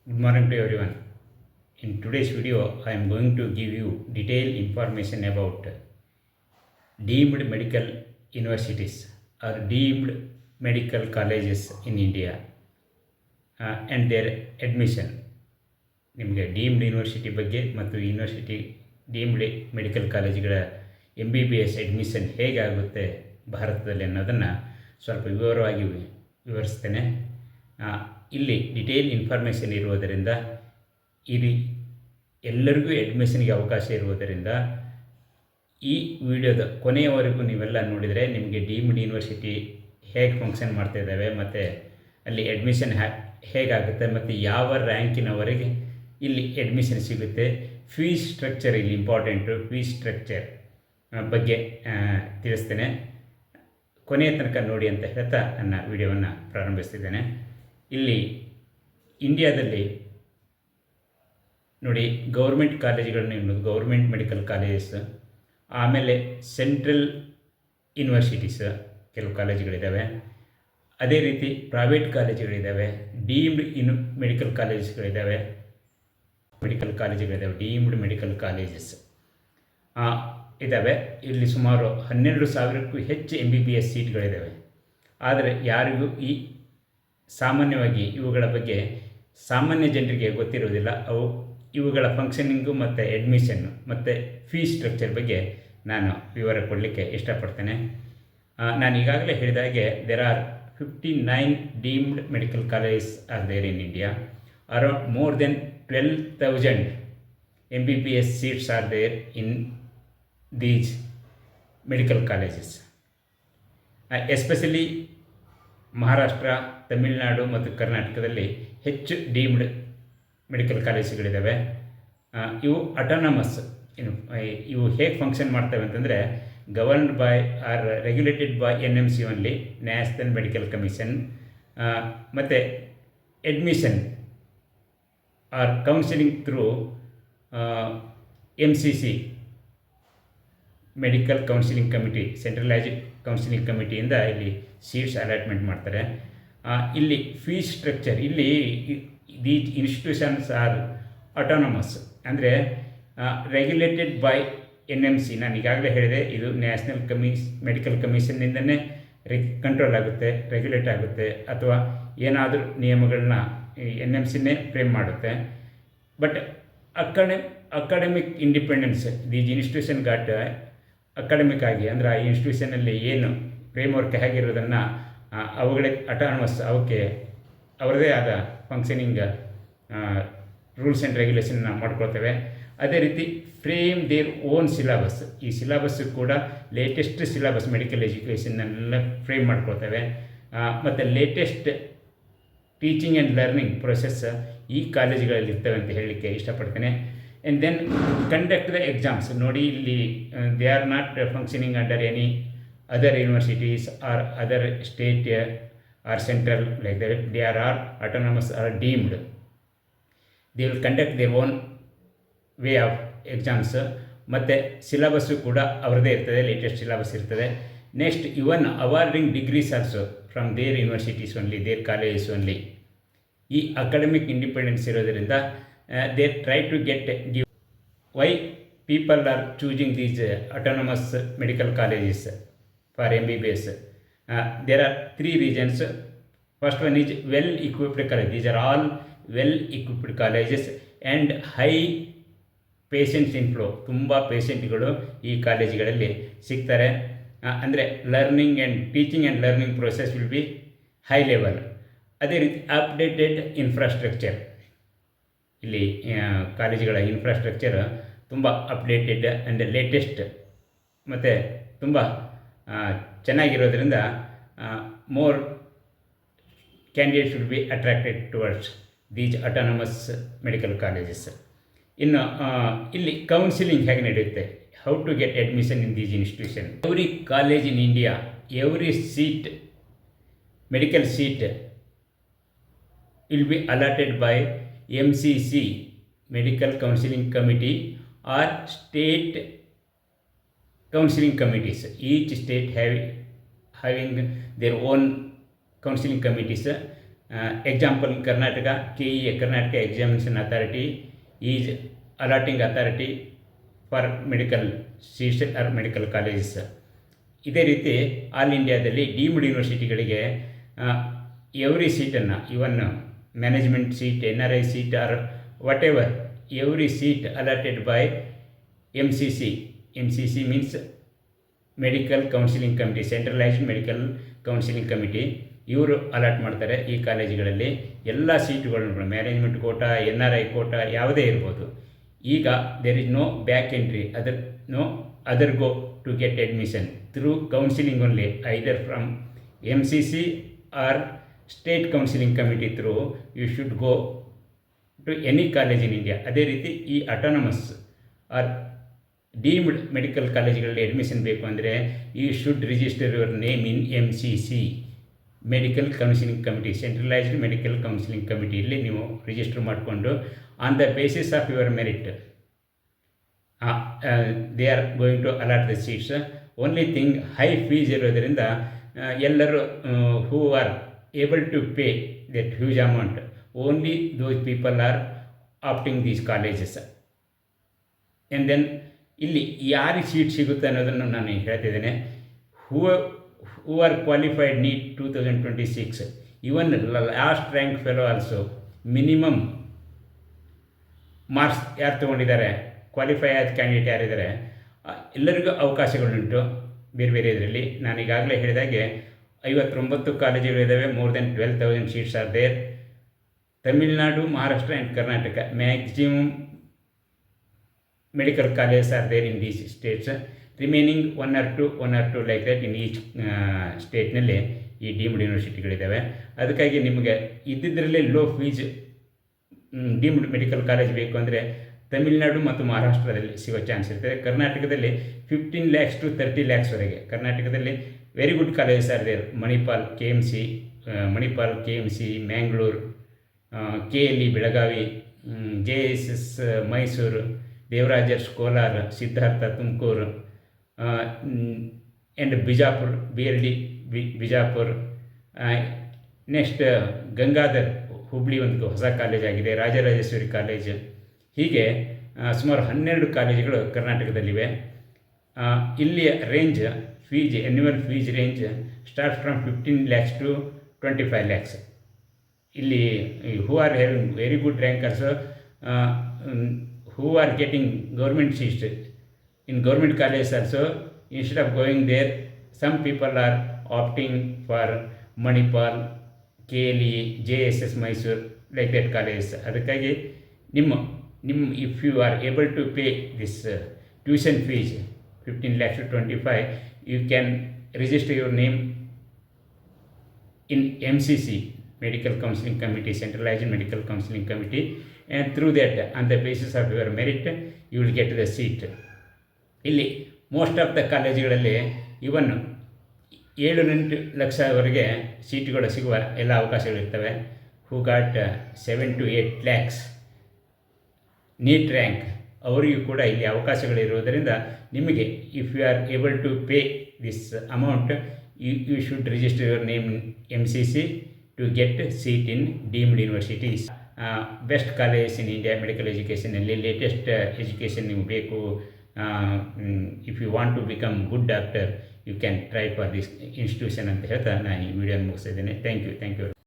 Good morning to everyone. In today's video, I am going to give you detailed information about deemed medical universities or deemed medical colleges in India and their admission. ನಿಮಗೆ deemed university ಬಗ್ಗೆ ಮತ್ತು university deemed medical ಕಾಲೇಜುಗಳ MBBS admission ಹೇಗಾಗುತ್ತೆ ಭಾರತದಲ್ಲಿ ಅನ್ನೋದನ್ನು ಸ್ವಲ್ಪ ವಿವರವಾಗಿ ವಿವರಿಸ್ತೇನೆ. ಇಲ್ಲಿ ಡಿಟೇಲ್ ಇನ್ಫಾರ್ಮೇಷನ್ ಇರುವುದರಿಂದ ಇಲ್ಲಿ ಎಲ್ಲರಿಗೂ ಅಡ್ಮಿಷನ್ಗೆ ಅವಕಾಶ ಇರುವುದರಿಂದ ಈ ವಿಡಿಯೋದ ಕೊನೆಯವರೆಗೂ ನೀವೆಲ್ಲ ನೋಡಿದರೆ ನಿಮಗೆ ಡೀಮ್ಡ್ ಯೂನಿವರ್ಸಿಟಿ ಹೇಗೆ ಫಂಕ್ಷನ್ ಮಾಡ್ತಾಯಿದ್ದಾವೆ ಮತ್ತು ಅಲ್ಲಿ ಅಡ್ಮಿಷನ್ ಹೇಗಾಗುತ್ತೆ ಮತ್ತು ಯಾವ ರ್ಯಾಂಕಿನವರೆಗೆ ಇಲ್ಲಿ ಅಡ್ಮಿಷನ್ ಸಿಗುತ್ತೆ, ಫೀಸ್ ಸ್ಟ್ರಕ್ಚರ್ ಇಲ್ಲಿ ಇಂಪಾರ್ಟೆಂಟು, ಫೀಸ್ ಸ್ಟ್ರಕ್ಚರ್ ಬಗ್ಗೆ ತಿಳಿಸ್ತೇನೆ. ಕೊನೆಯ ತನಕ ನೋಡಿ ಅಂತ ಹೇಳ್ತಾ ನನ್ನ ವಿಡಿಯೋವನ್ನು ಪ್ರಾರಂಭಿಸ್ತಿದ್ದೇನೆ. ಇಲ್ಲಿ ಇಂಡಿಯಾದಲ್ಲಿ ನೋಡಿ ಗೌರ್ಮೆಂಟ್ ಕಾಲೇಜುಗಳನ್ನ ಎನ್ನುವುದು ಗೌರ್ಮೆಂಟ್ ಮೆಡಿಕಲ್ ಕಾಲೇಜಸ್, ಆಮೇಲೆ ಸೆಂಟ್ರಲ್ ಯೂನಿವರ್ಸಿಟೀಸ್ ಕೆಲವು ಕಾಲೇಜುಗಳಿದ್ದಾವೆ, ಅದೇ ರೀತಿ ಪ್ರೈವೇಟ್ ಕಾಲೇಜುಗಳಿದ್ದಾವೆ, ಡೀಮ್ಡ್ ಮೆಡಿಕಲ್ ಕಾಲೇಜಸ್ಗಳಿದ್ದಾವೆ, ಡೀಮ್ಡ್ ಮೆಡಿಕಲ್ ಕಾಲೇಜಸ್ ಇದ್ದಾವೆ. ಇಲ್ಲಿ ಸುಮಾರು 12,000ಕ್ಕೂ ಹೆಚ್ಚು MBBS ಸೀಟ್ಗಳಿದ್ದಾವೆ. ಆದರೆ ಯಾರಿಗೂ ಸಾಮಾನ್ಯವಾಗಿ ಇವುಗಳ ಬಗ್ಗೆ ಸಾಮಾನ್ಯ ಜನರಿಗೆ ಗೊತ್ತಿರುವುದಿಲ್ಲ. ಇವುಗಳ ಫಂಕ್ಷನಿಂಗು ಮತ್ತು ಅಡ್ಮಿಷನ್ನು ಮತ್ತು ಫೀಸ್ ಸ್ಟ್ರಕ್ಚರ್ ಬಗ್ಗೆ ನಾನು ವಿವರ ಕೊಡಲಿಕ್ಕೆ ಇಷ್ಟಪಡ್ತೇನೆ. ನಾನು ಈಗಾಗಲೇ ಹೇಳಿದಾಗೆ there are 59 deemed medical colleges are there in India. Around more than 12,000 MBBS seats are there in these medical colleges. Especially Maharashtra, Tamil Nadu ಮತ್ತು ಕರ್ನಾಟಕದಲ್ಲಿ ಹೆಚ್ಚು ಡೀಮ್ಡ್ ಮೆಡಿಕಲ್ ಕಾಲೇಜುಗಳಿದ್ದಾವೆ. ಇವು ಅಟಾನಮಸ್. ಇವು ಹೇಗೆ ಫಂಕ್ಷನ್ ಮಾಡ್ತವೆ ಅಂತಂದರೆ governed by or regulated by NMC only, national medical commission. ಮತ್ತು admission or counselling through MCC, medical counselling committee, centralised counselling ಕಮಿಟಿಯಿಂದ ಇಲ್ಲಿ ಸೀಟ್ಸ್ ಅಲಾಟ್ಮೆಂಟ್ ಮಾಡ್ತಾರೆ. ಇಲ್ಲಿ ಫೀಸ್ ಸ್ಟ್ರಕ್ಚರ್, ಇಲ್ಲಿ ದೀಸ್ ಇನ್ಸ್ಟಿಟ್ಯೂಷನ್ಸ್ ಆರ್ ಅಟಾನಮಸ್, ಅಂದರೆ ರೆಗ್ಯುಲೇಟೆಡ್ ಬೈ NMC. ನಾನು ಈಗಾಗಲೇ ಹೇಳಿದೆ, ಇದು ನ್ಯಾಷನಲ್ ಮೆಡಿಕಲ್ ಕಮಿಷನ್ನಿಂದನೇ ಕಂಟ್ರೋಲ್ ಆಗುತ್ತೆ, ರೆಗ್ಯುಲೇಟ್ ಆಗುತ್ತೆ, ಅಥವಾ ಏನಾದರೂ ನಿಯಮಗಳನ್ನ NMCನೇ ಫ್ರೇಮ್ ಮಾಡುತ್ತೆ. But academic independence, these institution got academic ಆಗಿ, ಅಂದರೆ ಆ ಇನ್ಸ್ಟಿಟ್ಯೂಷನಲ್ಲಿ ಏನು ಫ್ರೇಮ್ ವರ್ಕ್ ಹೇಗಿರೋದನ್ನು ಅವುಗಳಿಗೆ ಅಟಾನಮಸ್, ಅವಕ್ಕೆ ಅವರದೇ ಆದ ಫಂಕ್ಷನಿಂಗ್ ರೂಲ್ಸ್ ಆ್ಯಂಡ್ ರೆಗ್ಯುಲೇಷನ್ನ ಮಾಡ್ಕೊಳ್ತೇವೆ. ಅದೇ ರೀತಿ ಫ್ರೇಮ್ ದೇರ್ ಓನ್ ಸಿಲೆಬಸ್. ಈ ಸಿಲೆಬಸ್ಸು ಕೂಡ ಲೇಟೆಸ್ಟ್ ಸಿಲೆಬಸ್ ಮೆಡಿಕಲ್ ಎಜುಕೇಷನ್ನೆಲ್ಲ ಫ್ರೇಮ್ ಮಾಡ್ಕೊಳ್ತೇವೆ. ಮತ್ತು latest teaching and learning process ಈ ಕಾಲೇಜುಗಳಲ್ಲಿ ಇರ್ತವೆ ಅಂತ ಹೇಳಲಿಕ್ಕೆ ಇಷ್ಟಪಡ್ತೇನೆ. And then conduct the exams. ನೋಡಿ, ಇಲ್ಲಿ they are not functioning under any other universities or other state or central, like they are autonomous or deemed. They will conduct their own way of exams. ಮತ್ತು syllabus ಕೂಡ ಅವರದೇ ಇರ್ತದೆ, latest syllabus ಇರ್ತದೆ. Next even awarding degrees also from their universities only, their colleges only. ಈ academic independence ಇರೋದರಿಂದ they try to get give. Why people are choosing these autonomous medical colleges for MBBS? There are 3 reasons. First one is well equipped college. These are all well equipped colleges and high patients inflow. ತುಂಬ ಪೇಷಂಟ್ಗಳು ಈ ಕಾಲೇಜುಗಳಲ್ಲಿ ಸಿಗ್ತಾರೆ. ಅಂದರೆ learning and teaching and learning process will be high level. ಅದೇ ರೀತಿ updated infrastructure. ಇಲ್ಲಿ ಕಾಲೇಜುಗಳ ಇನ್ಫ್ರಾಸ್ಟ್ರಕ್ಚರ್ ತುಂಬ ಅಪ್ಡೇಟೆಡ್ ಆ್ಯಂಡ್ ಲೇಟೆಸ್ಟ್ ಮತ್ತು ತುಂಬ ಚೆನ್ನಾಗಿರೋದ್ರಿಂದ more candidates will be attracted towards these autonomous medical colleges. ಇನ್ನು ಇಲ್ಲಿ ಕೌನ್ಸಿಲಿಂಗ್ ಹೇಗೆ ನಡೆಯುತ್ತೆ, how to get admission in these institution. Every college in India, every seat, medical seat will be allotted by MCC, Medical Counseling Committee, or state counseling committees. Each state having their own counseling committees. Example, Karnataka, KEA, Karnataka Examination Authority is allotting authority for medical seats or medical colleges. ಇದೇ ರೀತಿ all ಇಂಡಿಯಾದಲ್ಲಿ deemed ಯೂನಿವರ್ಸಿಟಿಗಳಿಗೆ every ಸೀಟನ್ನು, even management seat, NRI seat or whatever, every seat allotted by MCC. MCC means medical counselling committee, centralised medical counselling committee. ಇವರು allot ಮಾಡ್ತಾರೆ ಈ ಕಾಲೇಜುಗಳಲ್ಲಿ ಎಲ್ಲ ಸೀಟುಗಳನ್ನು, ಮ್ಯಾನೇಜ್ಮೆಂಟ್ ಕೋಟಾ, NRI ಕೋಟಾ ಯಾವುದೇ ಇರ್ಬೋದು. ಈಗ there is no back entry, other go to get admission through counselling only, either from MCC or state counselling committee through you should go to any college in India. ಅದೇ ರೀತಿ ಈ autonomous or deemed medical ಕಾಲೇಜುಗಳಲ್ಲಿ admission ಬೇಕು ಅಂದರೆ you should register your name in MCC, medical counselling committee, centralised medical counselling ಕಮಿಟಿಯಲ್ಲಿ ನೀವು register ಮಾಡಿಕೊಂಡು on the basis of your merit they are going to allot the seats. Only thing, high fees ಇರೋದರಿಂದ ಎಲ್ಲರೂ who are able to pay that huge amount, only those people are opting these colleges. And then ಇಲ್ಲಿ ಯಾರಿಗೆ seat ಸಿಗುತ್ತೆ ಅನ್ನೋದನ್ನು ನಾನು ಹೇಳ್ತಿದ್ದೇನೆ. Who are qualified NEET 2026, even last rank fellow also, minimum marks ಯಾರು ತೊಗೊಂಡಿದ್ದಾರೆ, ಕ್ವಾಲಿಫೈ ಆದ ಕ್ಯಾಂಡಿಡೇಟ್ ಯಾರಿದ್ದಾರೆ, ಎಲ್ಲರಿಗೂ ಅವಕಾಶಗಳುಂಟು ಬೇರೆ ಬೇರೆ ಇದರಲ್ಲಿ. ನಾನು ಈಗಾಗಲೇ ಹೇಳಿದಾಗೆ 59 ಕಾಲೇಜುಗಳಿದ್ದಾವೆ, more than 12,000 seats are there. Tamil Nadu, Maharashtra and Karnataka maximum medical colleges are there in these states. Remaining one or two like that in each ಸ್ಟೇಟ್ನಲ್ಲಿ ಈ ಡೀಮ್ಡ್ ಯೂನಿವರ್ಸಿಟಿಗಳಿದ್ದಾವೆ. ಅದಕ್ಕಾಗಿ ನಿಮಗೆ ಇದ್ದಿದ್ದರಲ್ಲೇ low fees deemed medical college ಬೇಕು ಅಂದರೆ ತಮಿಳುನಾಡು ಮತ್ತು ಮಹಾರಾಷ್ಟ್ರದಲ್ಲಿ ಸಿಗೋ ಚಾನ್ಸ್ ಇರ್ತದೆ. ಕರ್ನಾಟಕದಲ್ಲಿ 15 lakhs to 30 lakhs ವರೆಗೆ ಕರ್ನಾಟಕದಲ್ಲಿ very good colleges are there. Manipal, KMC, Mangalore, KLE Belagavi, JSS Mysuru, Devaraj Urs Kolar, Siddhartha Tumakuru, and Bijapur, BLD Bijapur. Next Gangadhar Hubli ಒಂದು ಹೊಸ ಕಾಲೇಜ್ ಆಗಿದೆ, ರಾಜರಾಜೇಶ್ವರಿ ಕಾಲೇಜ್. ಹೀಗೆ ಸುಮಾರು 12 ಕಾಲೇಜುಗಳು ಕರ್ನಾಟಕದಲ್ಲಿವೆ. ಇಲ್ಲಿಯ range fees, annual fees range start from 15 lakhs to 25 lakhs. ಇಲ್ಲಿ who are having very good rankers, who are getting government seats in government colleges also, instead of going there, some people are opting for Manipal, KLE, JSS Mysore, like that colleges. ಅದಕ್ಕಾಗಿ ನಿಮ್ಮ if you are able to pay this tuition fees 15 lakhs to 25, you can register your name in MCC, Medical Counseling Committee, Centralized Medical Counseling Committee, and through that, on the basis of your merit, you will get the seat. ಇಲ್ಲಿ most of the ಕಾಲೇಜುಗಳಲ್ಲಿ even 7-8 ಲಕ್ಷವರೆಗೆ ಸೀಟುಗಳು ಸಿಗುವ ಎಲ್ಲ ಅವಕಾಶಗಳಿರ್ತವೆ. Who got 7 to 8 lakhs NEET rank, ಅವರಿಗೂ ಕೂಡ ಇಲ್ಲಿ ಅವಕಾಶಗಳಿರುವುದರಿಂದ ನಿಮಗೆ if you are able to pay this amount, you should register your name MCC to get seat in deemed universities. Best colleges in India medical ಎಜುಕೇಷನಲ್ಲಿ latest education ನಿಮ್ಗೆ ಬೇಕು. If you want to become good doctor, you can try for this institution ಅಂತ ಹೇಳ್ತಾ ನಾನು ಈ ವಿಡಿಯೋನ ಮುಗಿಸ್ತಾ ಇದ್ದೇನೆ. Thank you.